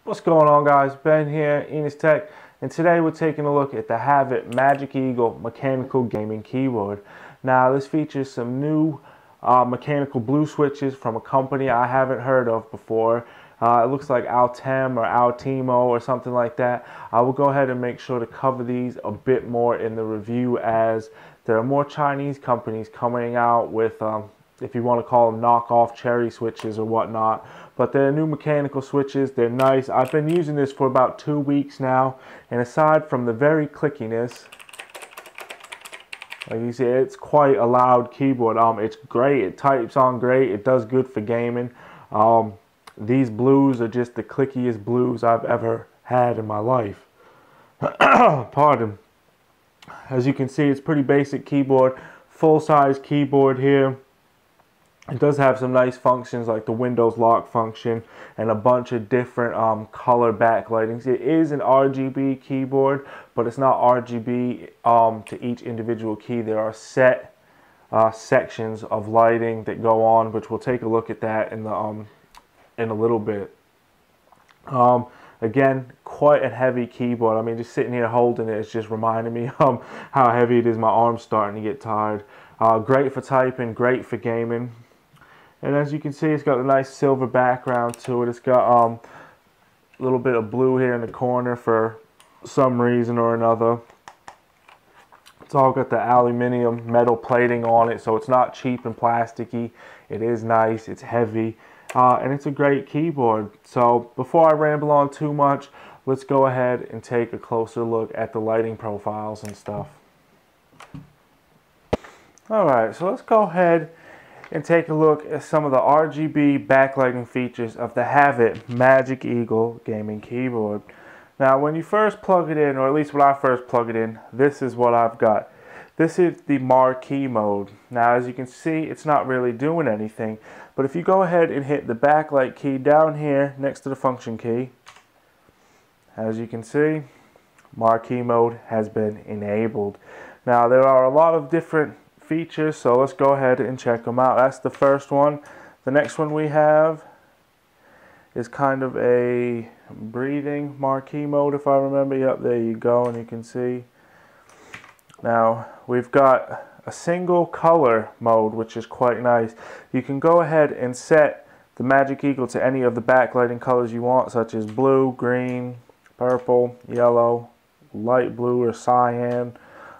What's going on, guys? Ben here, Enos Tech, and today we're taking a look at the HAVIT Magic Eagle mechanical gaming keyboard. Now this features some new mechanical blue switches from a company I haven't heard of before. It looks like Altem or Altimo or something like that. I will go ahead and make sure to cover these a bit more in the review, as there are more Chinese companies coming out with if you want to call them knockoff cherry switches or whatnot. But they're new mechanical switches. They're nice. I've been using this for about 2 weeks now, and aside from the very clickiness, like you see, it's quite a loud keyboard. It's great. It types on great. It does good for gaming. These blues are just the clickiest blues I've ever had in my life. Pardon. As you can see, it's pretty basic keyboard, full-size keyboard here. It does have some nice functions like the Windows lock function and a bunch of different color backlightings. It is an RGB keyboard, but it's not RGB to each individual key. There are set sections of lighting that go on, which we'll take a look at that in the in a little bit. Again, quite a heavy keyboard. I mean, just sitting here holding it, it's just reminding me how heavy it is. My arm's starting to get tired. Great for typing, great for gaming. And as you can see, it's got a nice silver background to it. It's got a little bit of blue here in the corner for some reason or another. It's all got the aluminum metal plating on it, so it's not cheap and plasticky. It is nice, it's heavy, and it's a great keyboard. So before I ramble on too much, let's go ahead and take a closer look at the lighting profiles and stuff. Alright, so let's go ahead and take a look at some of the RGB backlighting features of the HAVIT Magic Eagle gaming keyboard. Now when you first plug it in, or at least when I first plug it in, this is what I've got. This is the Marquee Mode. Now as you can see, it's not really doing anything, but if you go ahead and hit the backlight key down here next to the function key, as you can see, Marquee Mode has been enabled. Now there are a lot of different features, so let's go ahead and check them out. That's the first one. The next one we have is kind of a breathing Marquee Mode, if I remember. Yep, there you go, and you can see. Now we've got a single color mode, which is quite nice. You can go ahead and set the Magic Eagle to any of the backlighting colors you want, such as blue, green, purple, yellow, light blue or cyan,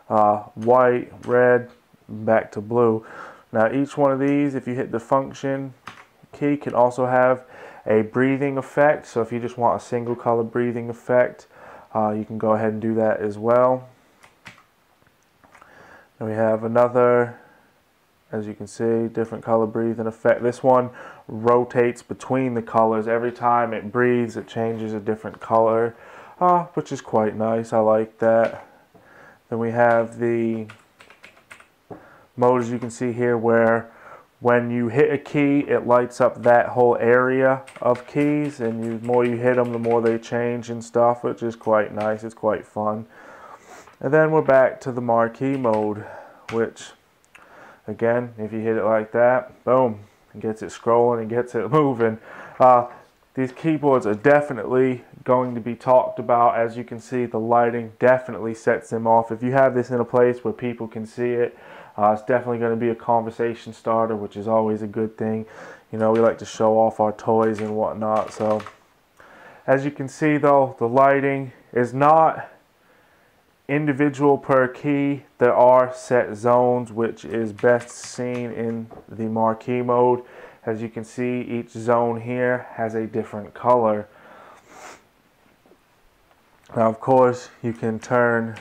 white, red, back to blue. Now each one of these, if you hit the function key, can also have a breathing effect. So if you just want a single color breathing effect, you can go ahead and do that as well. And we have another, as you can see, different color breathing effect. This one rotates between the colors. Every time it breathes, it changes a different color, which is quite nice. I like that. Then we have the mode, as you can see here, where when you hit a key, it lights up that whole area of keys, and the more you hit them, the more they change and stuff, which is quite nice. It's quite fun. And then we're back to the Marquee Mode, which, again, if you hit it like that, boom, it gets it scrolling and gets it moving. These keyboards are definitely going to be talked about. As you can see, the lighting definitely sets them off. If you have this in a place where people can see it, it's definitely going to be a conversation starter, which is always a good thing. You know, we like to show off our toys and whatnot. So, as you can see though, the lighting is not individual per key. There are set zones, which is best seen in the Marquee Mode. As you can see, each zone here has a different color. Now, of course, you can turn...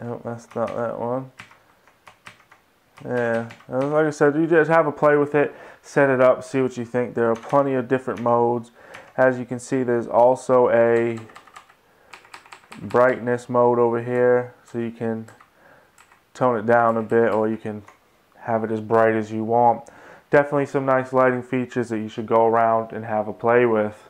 Oh, that's not that one. Yeah, like I said, you just have a play with it, set it up, see what you think. There are plenty of different modes. As you can see, there's also a brightness mode over here, so you can tone it down a bit, or you can have it as bright as you want. Definitely some nice lighting features that you should go around and have a play with.